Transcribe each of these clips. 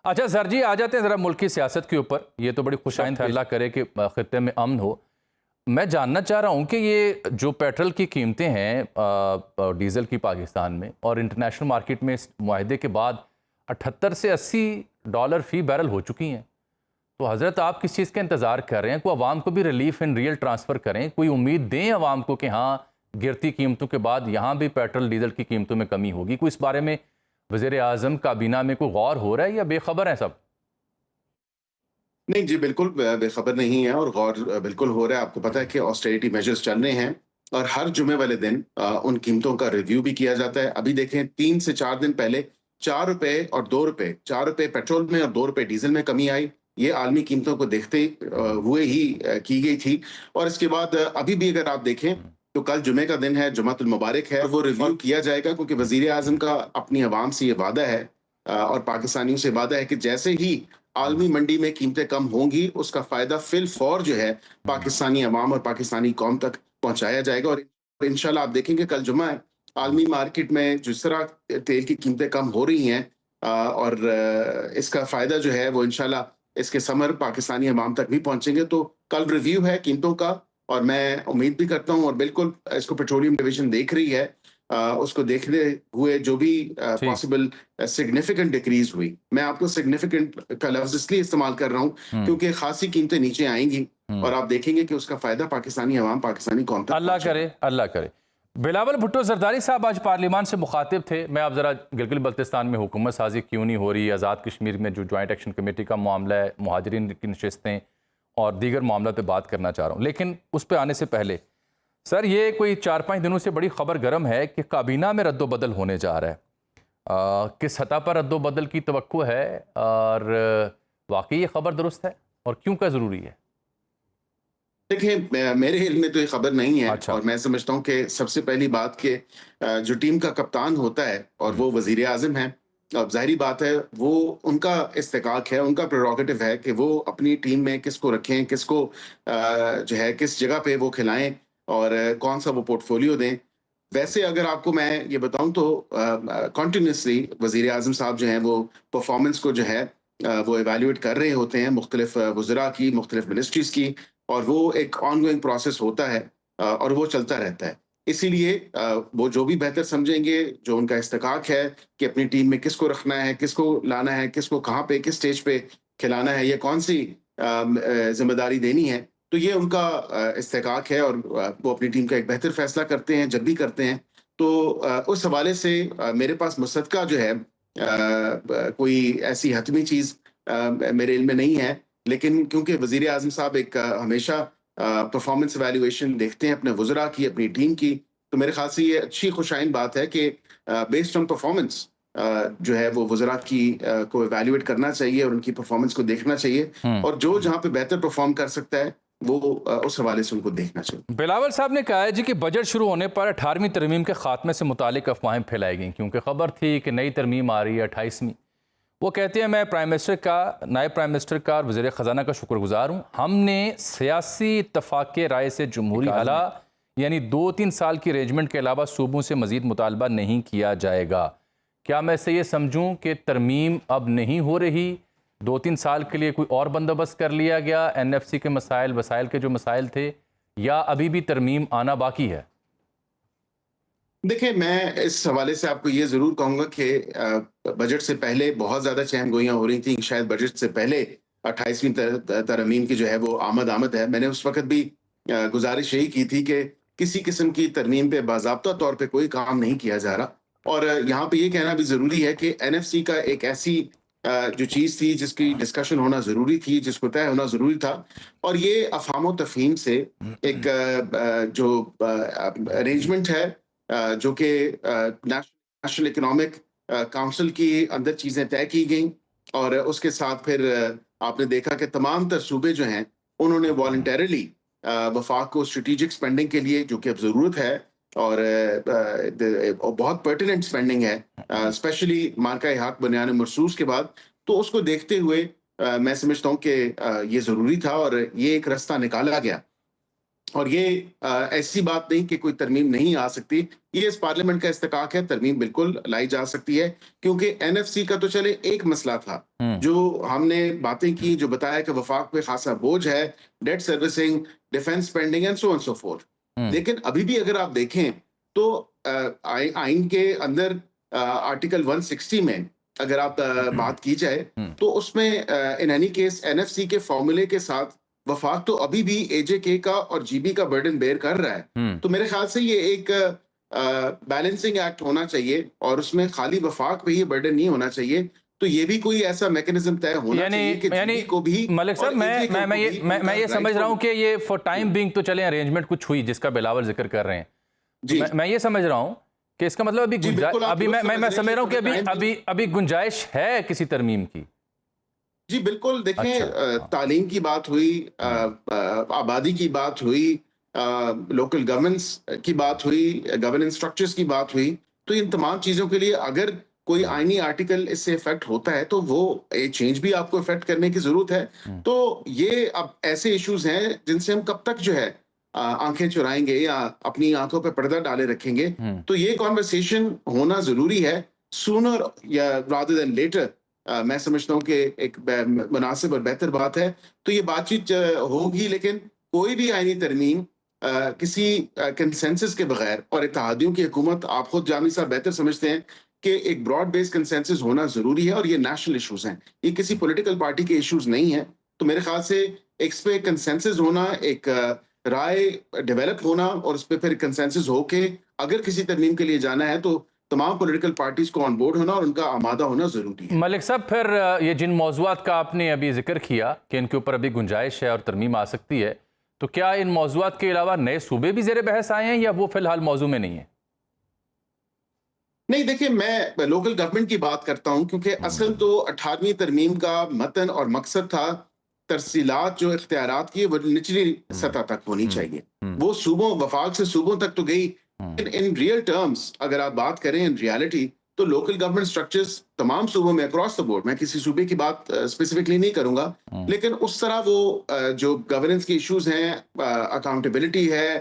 अच्छा सर जी, आ जाते हैं ज़रा मुल्क की सियासत के ऊपर। ये तो बड़ी खुशाइन है, अल्लाह करे कि ख़ित्ते में अमन हो। मैं जानना चाह रहा हूँ कि ये जो पेट्रोल की कीमतें हैं डीज़ल की पाकिस्तान में और इंटरनेशनल मार्केट में इस मुआहदे के बाद 78 से $80 फ़ी बैरल हो चुकी हैं। तो हज़रत आप किस चीज़ का इंतज़ार कर रहे हैं? कोई अवाम को भी रिलीफ इन रियल ट्रांसफ़र करें, कोई उम्मीद दें अवाम को कि हाँ, गिरती कीमतों के बाद यहाँ भी पेट्रोल डीज़ल की कीमतों में कमी होगी। कोई इस बारे में वज़ीर आज़म काबीना में कोई गौर हो रहा है या बेखबर हैं सब? नहीं जी, बिल्कुल बेखबर नहीं है और गौर बिल्कुल हो रहा है। आपको पता है कि ऑस्टेरिटी मेजर्स चल रहे हैं और हर जुमे वाले दिन उन कीमतों का रिव्यू भी किया जाता है। अभी देखें 3 से 4 दिन पहले ₹4 और ₹2 ₹4 पेट्रोल में और ₹2 डीज़ल में कमी आई। ये आलमी कीमतों को देखते हुए ही की गई थी और इसके बाद अभी भी अगर आप देखें तो कल जुमे का दिन है, जुमातुल मुबारक है और वो रिव्यू किया जाएगा क्योंकि वज़ीर आज़म का अपनी अवाम से ये वादा है और पाकिस्तानियों से वादा है कि जैसे ही आलमी मंडी में कीमतें कम होंगी, उसका फ़ायदा फ़िल फ़ौर जो है पाकिस्तानी अवाम और पाकिस्तानी कौम तक पहुँचाया जाएगा और इंशाल्लाह आप देखेंगे कल जुमा है, आलमी मार्केट में जिस तरह तेल की कीमतें कम हो रही हैं और इसका फ़ायदा जो है वो इंशाल्लाह इसके समर पाकिस्तानी अवाम तक भी पहुँचेंगे। तो कल रिव्यू है कीमतों का और मैं उम्मीद भी करता हूँ और बिल्कुल इसको पेट्रोलियम डिवीज़न देख रही है। उसको देखते हुए जो भी ठीक। पॉसिबल सिग्निफिकेंट डिक्रीज हुई। मैं आपको सिग्निफिकेंट का लफ्ज़ इसलिए इस्तेमाल कर रहा हूँ हुँ, क्योंकि ख़ासी कीमतें नीचे आएँगी हुँ। और आप देखेंगे कि उसका फ़ायदा पाकिस्तानी अवाम, पाकिस्तानी कौम तक अल्लाह करे, पहुँचेगा। अल्लाह करे। बिलावल भुट्टो ज़रदारी साहब आज पार्लियामान से मुखातिब थे। मैं अब ज़रा गिलगित बल्तिस्तान में हुकूमत साजी क्यों नहीं हो रही, आज़ाद कश्मीर में जो जॉइंट एक्शन कमेटी का मामला है, मुहाजिरीन की नशिस्तें और दीगर मामला पे बात करना चाह रहा हूँ। लेकिन उस पे आने से पहले सर, ये कोई 4-5 दिनों से बड़ी खबर गर्म है कि काबीना में रद्द-ओ-बदल होने जा रहा है। किस सतह पर रद्द-ओ-बदल की तवक्को है और वाक़ई ये खबर दुरुस्त है और क्यों का ज़रूरी है? देखिए, मेरे इल्म में तो ये खबर नहीं है अच्छा। और मैं समझता हूँ कि सबसे पहली बात कि जो टीम का कप्तान होता है और हुँ, वो वज़ीर आज़म हैं। अब ज़ाहिरी बात है वो उनका इस्तेकाक है, उनका प्रेरोगेटिव है कि वो अपनी टीम में किसको रखें, किसको जो है किस जगह पे वो खिलाएँ और कौन-सा वो पोर्टफ़ोलियो दें। वैसे अगर आपको मैं ये बताऊँ तो कंटीन्यूअसली वज़ीर आज़म साहब जो हैं वो परफ़ॉर्मेंस को जो है वो इवैल्यूएट कर रहे होते हैं मुख्तलिफ़ वज़रा की, मुख्तलिफ़ मिनिस्ट्रीज़ की और वो एक ऑनगोइंग प्रोसेस होता है और वो चलता रहता है। इसीलिए वो जो भी बेहतर समझेंगे, जो उनका इस्तेकाक है कि अपनी टीम में किसको रखना है, किसको लाना है, किसको कहाँ पे, किस स्टेज पे खिलाना है, या कौन-सी ज़िम्मेदारी देनी है, तो ये उनका इस्तेकाक है और वो अपनी टीम का एक बेहतर फ़ैसला करते हैं, जब भी करते हैं। तो उस हवाले से मेरे पास मुसद्दक़ा जो है कोई ऐसी हतमी चीज़ मेरे इल्म में नहीं है। लेकिन क्योंकि वज़ीर आज़म साहब एक हमेशा परफ़ॉर्मेंस इवैल्यूएशन देखते हैं अपने वज़रा की, अपनी टीम की, तो मेरे ख़्याल से ये अच्छी खुशाइन बात है कि बेस्ड ऑन परफ़ॉर्मेंस जो है वो वज़रा की को इवैल्यूएट करना चाहिए और उनकी परफ़ॉर्मेंस को देखना चाहिए हुँ। और जो जहाँ पे बेहतर परफ़ॉर्म कर सकता है, वो उस हवाले से उनको देखना चाहिए। बिलावल साहब ने कहा है जी कि बजट शुरू होने पर 18वीं तरमीम के खात्मे से मुतालिक अफवाहें फैलाई गईं क्योंकि खबर थी कि नई तरमीम आ रही है 28वीं। वो कहते हैं मैं प्राइम मिनिस्टर का, नायब प्राइम मिनिस्टर का और वज़ीर ख़जाना का शुक्रगुज़ार हूँ। हमने सियासी इत्तफ़ाक़ राय से जमहूरी आला यानी 2-3 साल की अरेंजमेंट के अलावा सूबों से मज़ीद मुतालबा नहीं किया जाएगा। क्या मैं इससे ये समझूँ कि तरमीम अब नहीं हो रही, 2-3 साल के लिए कोई और बंदोबस्त कर लिया गया, एनएफसी के मसाइल, वसाइल के जो मसाइल थे, या अभी भी तरमीम आना बाकी है? देखिए, मैं इस हवाले से आपको ये ज़रूर कहूँगा कि बजट से पहले बहुत ज़्यादा चहमगोइयाँ हो रही थी, शायद बजट से पहले 28वीं तरमीम की जो है वो आमद है। मैंने उस वक़्त भी गुज़ारिश यही की थी कि किसी किस्म की तरमीम पे बाज़ाब्ता तौर पे कोई काम नहीं किया जा रहा और यहाँ पे ये कहना भी ज़रूरी है कि एनएफसी का एक ऐसी जो चीज़ थी जिसकी डिस्कशन होना ज़रूरी थी, जिसको तय होना ज़रूरी था और ये अफ़हाम व तफ़हीम से एक जो अरेंजमेंट है जो कि नेशनल इकोनॉमिक काउंसिल की अंदर चीज़ें तय की गईं और उसके साथ फिर आपने देखा कि तमाम तर सूबे जो हैं, उन्होंने वॉलंटरीली वफ़ाक को स्ट्रैटेजिक स्पेंडिंग के लिए जो कि अब ज़रूरत है और बहुत पर्टिनेंट स्पेंडिंग है स्पेशली मार्का-ए-हक बनियान मरसूस के बाद, तो उसको देखते हुए मैं समझता हूँ कि ये ज़रूरी था और ये एक रास्ता निकाला गया। और ये ऐसी बात नहीं कि कोई तरमीम नहीं आ सकती, ये इस पार्लियामेंट का इस्तेकाक है, तरमीम बिल्कुल लाई जा सकती है, क्योंकि एनएफसी का तो चले एक मसला था, जो हमने बातें की, जो बताया कि वफाक पे खासा बोझ है, debt servicing, defence spending and so on so forth. लेकिन अभी भी अगर आप देखें तो आइन के अंदर आर्टिकल 160 में अगर आप बात की जाए तो उसमें इन एनी केस एनएफसी के फॉर्मूले के साथ वफाक तो अभी भी एजेके का और जीबी का बर्डन बेयर कर रहा है। तो मेरे ख्याल से ये एक बैलेंसिंग एक्ट होना चाहिए और उसमें खाली वफाक पे ही बर्डन नहीं होना चाहिए। तो ये भी कोई ऐसा मैकेनिज्म तय होना चाहिए कि यानी जीबी को भी मलिक साहब, मैं ये समझ रहा हूँ कि ये फॉर टाइम बिंग तो चले अरेंजमेंट कुछ हुई जिसका बिलावल जिक्र कर रहे हैं। जी मैं ये समझ रहा हूँ कि इसका मतलब अभी जी बिल्कुल, आप अभी दुरुस्त मैं समझ समझ रहा हूँ कि रहे हैं अभी गुंजाइश है किसी तरमीम की। जी बिल्कुल, देखें अच्छा, तालीम की बात हुई, आबादी की बात हुई, लोकल गवर्नेंस की बात हुई, गवर्नेंस स्ट्रक्चर्स की बात हुई, तो इन तमाम चीज़ों के लिए अगर कोई आईनी आर्टिकल इससे इफेक्ट होता है तो वो चेंज भी आपको इफेक्ट करने की ज़रूरत है। तो ये अब ऐसे इश्यूज़ हैं जिनसे हम कब तक जो है आंखें चुराएंगे या अपनी आंखों पे पर्दा डाले रखेंगे। तो ये कॉन्वर्सेशन होना ज़रूरी है, सूनर या रादर देन लेटर। मैं समझता हूँ कि एक मुनासिब और बेहतर बात है। तो ये बातचीत होगी, लेकिन कोई भी आईनी तरमीम किसी कंसेंसस के बगैर, और इत्तेहादियों की हुकूमत आप खुद जामी साहब बेहतर समझते हैं कि एक ब्रॉड बेस्ड कंसेंसस होना ज़रूरी है और ये नेशनल इश्यूज़ हैं। ये किसी पॉलिटिकल पार्टी के इश्यूज़ नहीं हैं। तो मेरे ख़्याल से इस पे कंसेंसस होना, एक राय डेवलप होना और उस पे फिर कंसेंसस होके अगर किसी तरमीम के लिए जाना है तो तमाम पॉलिटिकल पार्टीज़ को ऑन बोर्ड होना और उनका आमादा होना ज़रूरी है। मलिक साहब, फिर ये जिन मौज़ूआत का आपने अभी जिक्र किया कि इनके ऊपर अभी गुंजाइश है और तरमीम आ सकती है, तो क्या इन मौज़ूआत के अलावा नए सूबे भी ज़ेर बहस आए हैं या वो फिलहाल मौजू में नहीं है? नहीं, देखिए, मैं लोकल गवर्नमेंट की बात करता हूँ, क्योंकि असल तो 18वीं तरमीम का मतन और मकसद था तरसीलात जो इख्तियारात की वो निचली सतह तक होनी चाहिए। वो सूबों, वफाक से सूबों तक तो गई। इन रियल टर्म्स अगर आप बात करें इन रियलिटी, तो लोकल गवर्नमेंट स्ट्रक्चर्स तमाम सूबों में अक्रॉस द बोर्ड, मैं किसी सूबे की बात स्पेसिफिकली नहीं करूंगा, लेकिन उस तरह वो जो गवर्नेंस के इश्यूज हैं, अकाउंटेबिलिटी है,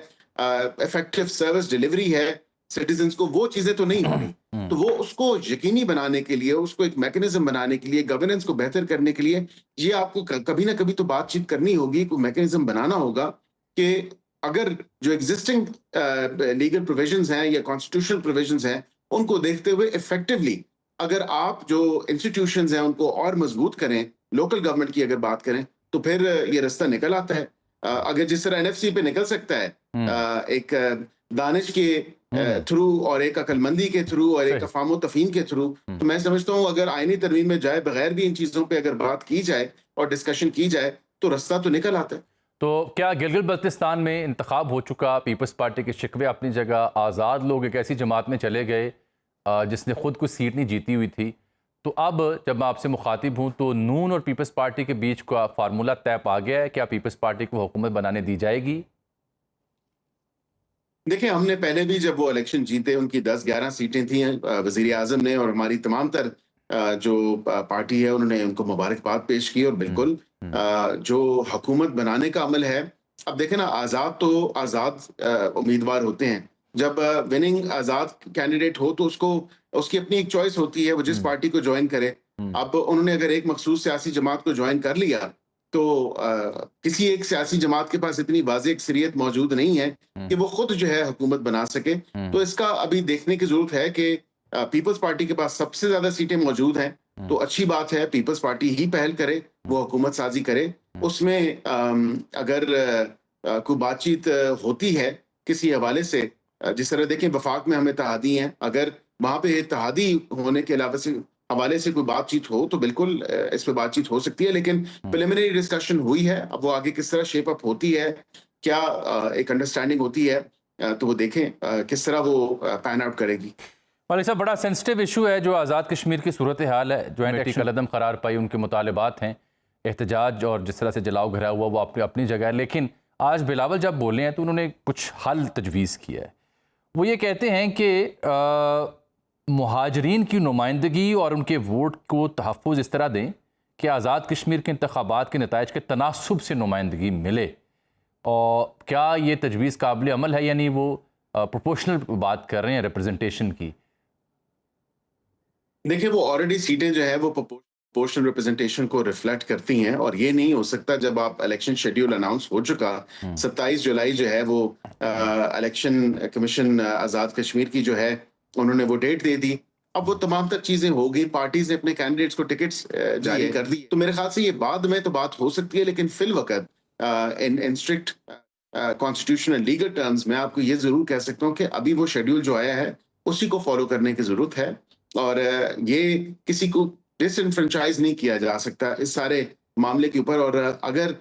इफेक्टिव सर्विस डिलीवरी है सिटीजन्स को, वो चीजें तो नहीं हो रही। तो वो उसको यकीनी बनाने के लिए, उसको एक मैकेनिज्म बनाने के लिए, गवर्नेंस को बेहतर करने के लिए, ये आपको कभी ना कभी तो बातचीत करनी होगी, कोई मैकेनिज्म बनाना होगा कि अगर जो एग्जिस्टिंग लीगल प्रोविजंस हैं या कॉन्स्टिट्यूशनल प्रोविजंस हैं, उनको देखते हुए इफेक्टिवली अगर आप जो इंस्टीट्यूशंस हैं उनको और मजबूत करें, लोकल गवर्नमेंट की अगर बात करें, तो फिर ये रास्ता निकल आता है। अगर जिस तरह एनएफसी पे निकल सकता है एक दानिश के थ्रू और एक अकलमंदी के थ्रू और एक अफाम तफहीम के थ्रू, तो मैं समझता हूँ अगर आईनी तरमीम में जाए बगैर भी इन चीजों पे अगर बात की जाए और डिस्कशन की जाए तो रास्ता तो निकल आता है। तो क्या गिलगित बल्तिस्तान में इंतखाब हो चुका, पीपल्स पार्टी के शिकवे अपनी जगह, आज़ाद लोग एक ऐसी जमात में चले गए जिसने खुद कुछ सीट नहीं जीती हुई थी, तो अब जब मैं आपसे मुखातिब हूँ तो नून और पीपल्स पार्टी के बीच का फार्मूला तय पा गया है? क्या पीपल्स पार्टी को हुकूमत बनाने दी जाएगी? देखिए, हमने पहले भी जब वो इलेक्शन जीते, उनकी 10-11 सीटें थी, वजीर आजम ने और हमारी तमाम तर जो पार्टी है उन्होंने उनको मुबारकबाद पेश की और बिल्कुल जो हुकूमत बनाने का अमल है। अब देखें ना, आज़ाद तो आज़ाद उम्मीदवार होते हैं। जब विनिंग आज़ाद कैंडिडेट हो तो उसको उसकी अपनी एक चॉइस होती है, वो जिस पार्टी को ज्वाइन करे। अब उन्होंने अगर एक मखसूस सियासी जमात को ज्वाइन कर लिया तो किसी एक सियासी जमात के पास इतनी वाज़ेह अक्सरियत मौजूद नहीं है कि वो खुद जो है हुकूमत बना सके। तो इसका अभी देखने की जरूरत है कि पीपल्स पार्टी के पास सबसे ज्यादा सीटें मौजूद हैं, तो अच्छी बात है, पीपल्स पार्टी ही पहल करे, वो हुकूमत साजी करे। उसमें अगर कोई बातचीत होती है किसी हवाले से, जिस तरह देखें वफाक में हम इत्तेहादी हैं, अगर वहां पे इत्तेहादी होने के अलावा से हवाले से कोई बातचीत हो तो बिल्कुल इस पे बातचीत हो सकती है, लेकिन प्रिलिमिनरी डिस्कशन हुई है। अब वो आगे किस तरह शेप अप होती है, क्या एक अंडरस्टैंडिंग होती है, तो वो देखें किस तरह वो पैन आउट करेगी। मलिक साहब, बड़ा सेंसिटिव इशू है जो आज़ाद कश्मीर की सूरत हाल है। ज्वाइंट एक्शन कलदम करार पाई, उनके मुतालबात हैं, एहतजाज और जिस तरह से जलाओ घरा हुआ वो अपनी जगह है। लेकिन आज बिलावल जब बोले हैं तो उन्होंने कुछ हल तजवीज़ किया है। वो ये कहते हैं कि मुहाजरीन की नुमाइंदगी और उनके वोट को तहफ़्फ़ुज़ इस तरह दें कि आज़ाद कश्मीर के इंतखाबात के नताइज के तनासुब से नुमाइंदगी मिले। और क्या ये तजवीज़ काबिल अमल है, यानी वो प्रोपोर्शनल बात कर रहे हैं रिप्रेजेंटेशन की? देखिए, वो ऑलरेडी सीटें जो है वो प्रोपोर्शनल रिप्रेजेंटेशन को रिफ्लेक्ट करती हैं, और ये नहीं हो सकता जब आप इलेक्शन शेड्यूल अनाउंस हो चुका। 27 जुलाई जो है वो इलेक्शन कमीशन आज़ाद कश्मीर की जो है उन्होंने वो डेट दे दी। अब वो तमाम तर चीज़ें हो गई, पार्टीज़ ने अपने कैंडिडेट्स को टिकट्स जारी कर दी। तो मेरे ख़्याल से ये बाद में तो बात हो सकती है, लेकिन फिल वक़्त इन स्ट्रिक्ट कॉन्स्टिट्यूशनल लीगल टर्म्स में आपको ये ज़रूर कह सकता हूँ कि अभी वो शेड्यूल जो आया है, उसी को फ़ॉलो करने की ज़रूरत है। और ये किसी को डिसएनफ्रेंचाइज नहीं किया जा सकता इस सारे मामले के ऊपर। और अगर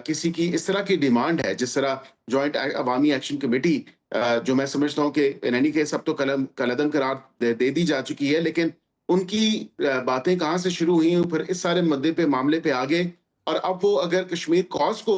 किसी की इस तरह की डिमांड है, जिस तरह जॉइंट अवामी एक्शन कमेटी, जो मैं समझता हूँ कि इन एनी केस अब तो कलअदम करार दे दी जा चुकी है, लेकिन उनकी बातें कहाँ से शुरू हुई, फिर इस सारे मुद्दे पे मामले पे आगे, और अब वो अगर कश्मीर कॉज को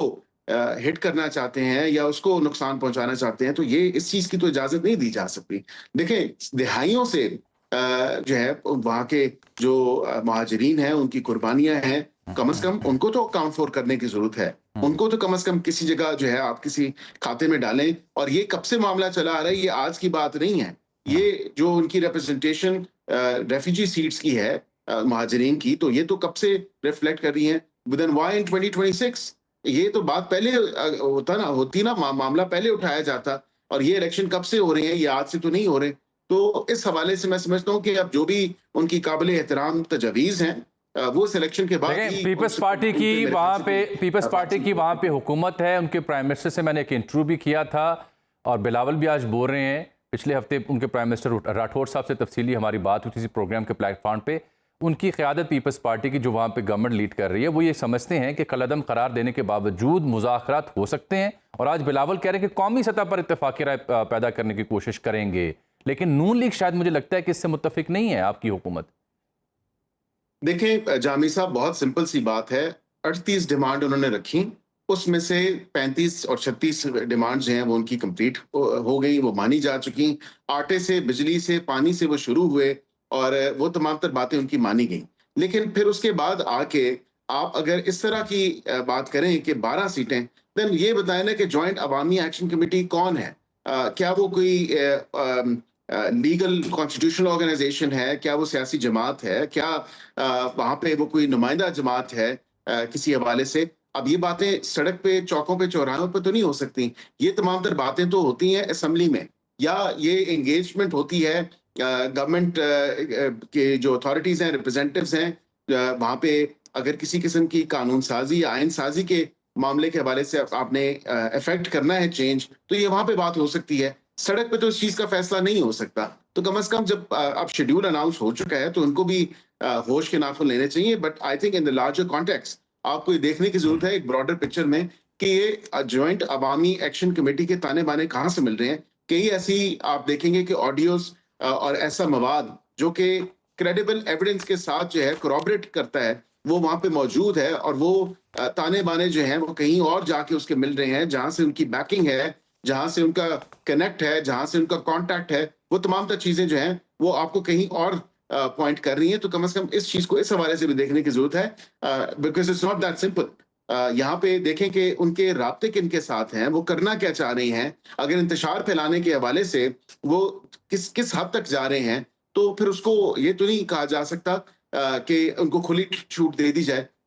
हिट करना चाहते हैं या उसको नुकसान पहुंचाना चाहते हैं, तो ये इस चीज की तो इजाजत नहीं दी जा सकती। देखें, दिहाइयों से जो है वहाँ के जो महाजरीन हैं, उनकी कुर्बानियां हैं, कम से कम उनको तो अकाउंट फॉर करने की जरूरत है। उनको तो कम से कम किसी जगह जो है आप किसी खाते में डालें। और ये कब से मामला चला आ रहा है, ये आज की बात नहीं है। ये जो उनकी रिप्रेजेंटेशन रेफ्यूजी सीट्स की है, महाजरीन की, तो ये तो कब से रिफ्लेक्ट कर रही है विद इन वाई इन 2026। ये तो बात पहले होती ना, मामला पहले उठाया जाता। और ये इलेक्शन कब से हो रहे हैं, ये आज से तो नहीं हो रहे। तो इस हवाले से मैं समझता हूँ कि अब जो भी उनकी काबिल एहतराम तजवीज़ हैं, वो सिलेक्शन के बाद देखें, ही पीपल्स पार्टी की वहाँ पे पीपल्स पार्टी की वहाँ पे हुकूमत है। उनके प्राइम मिनिस्टर से मैंने एक इंटरव्यू भी किया था, और बिलावल भी आज बोल रहे हैं, पिछले हफ्ते उनके प्राइम मिनिस्टर राठौर साहब से तफसीली हमारी बात हुई थी प्रोग्राम के प्लेटफॉर्म पे। उनकी क़यादत पीपल्स पार्टी की जो वहाँ पे गवर्नमेंट लीड कर रही है, वो ये समझते हैं कि कलअदम करार देने के बावजूद मुज़ाकरात हो सकते हैं। और आज बिलावल कह रहे हैं कि कौमी सतह पर इत्तेफाक़ी राय पैदा करने की कोशिश करेंगे। लेकिन नून लीग शायद, मुझे लगता है कि इससे मुत्तफिक नहीं है आपकी हुकूमत। देखें जामी साहब, बहुत सिंपल सी बात है। 38 डिमांड उन्होंने रखी, उसमें से 35 और 36 डिमांड्स हैं वो उनकी कंप्लीट हो गई, वो मानी जा चुकी। आटे से, बिजली से, पानी से वो शुरू हुए, और वो तमाम तर बातें उनकी मानी गई। लेकिन फिर उसके बाद आके आप अगर इस तरह की बात करें कि 12 सीटें, देन ये बताएं ना कि जॉइंट अवामी एक्शन कमेटी कौन है? क्या वो कोई लीगल कॉन्स्टिट्यूशनल ऑर्गेनाइजेशन है? क्या वो सियासी जमात है? क्या वहां पे वो कोई नुमाइंदा जमात है किसी हवाले से? अब ये बातें सड़क पे, चौकों पे, चौराहों पे तो नहीं हो सकती। ये तमाम तर बातें तो होती हैं असेंबली में, या ये एंगेजमेंट होती है गवर्नमेंट के जो अथॉरिटीज हैं, रिप्रेजेंटेटिव्स हैं, वहां पे अगर किसी किस्म की कानून साजी या आइन साजी के मामले के हवाले से आपने इफेक्ट करना है चेंज, तो ये वहां पे बात हो सकती है। सड़क पे तो इस चीज का फैसला नहीं हो सकता। तो कम से कम जब अब शेड्यूल अनाउंस हो चुका है, तो उनको भी होश के नाखून लेने चाहिए। But I think in the larger context आपको ये देखने की जरूरत है, एक ब्रॉडर पिक्चर में, कि ये ज्वाइंट अवामी एक्शन कमेटी के ताने बाने कहाँ से मिल रहे हैं। कई ऐसी आप देखेंगे कि ऑडियोज और ऐसा मवाद जो कि क्रेडिबल एविडेंस के साथ जो है कोरॉबरेट करता है, वो वहां पे मौजूद है। और वो ताने बाने जो हैं वो कहीं और जाके उसके मिल रहे हैं, जहां से उनकी बैकिंग है, जहां से उनका कनेक्ट है, जहां से उनका कांटेक्ट है। वो तमाम तर चीजें जो हैं वो आपको कहीं और पॉइंट कर रही हैं। तो कम से कम इस चीज को इस हवाले से भी देखने की जरूरत है, because it's not that simple. यहाँ पे देखें कि उनके राब्ते किनके साथ हैं, वो करना क्या चाह रही हैं। अगर इंतशार फैलाने के हवाले से वो किस किस हद तक जा रहे हैं, तो फिर उसको ये तो नहीं कहा जा सकता कि उनको खुली छूट दे दी जाए।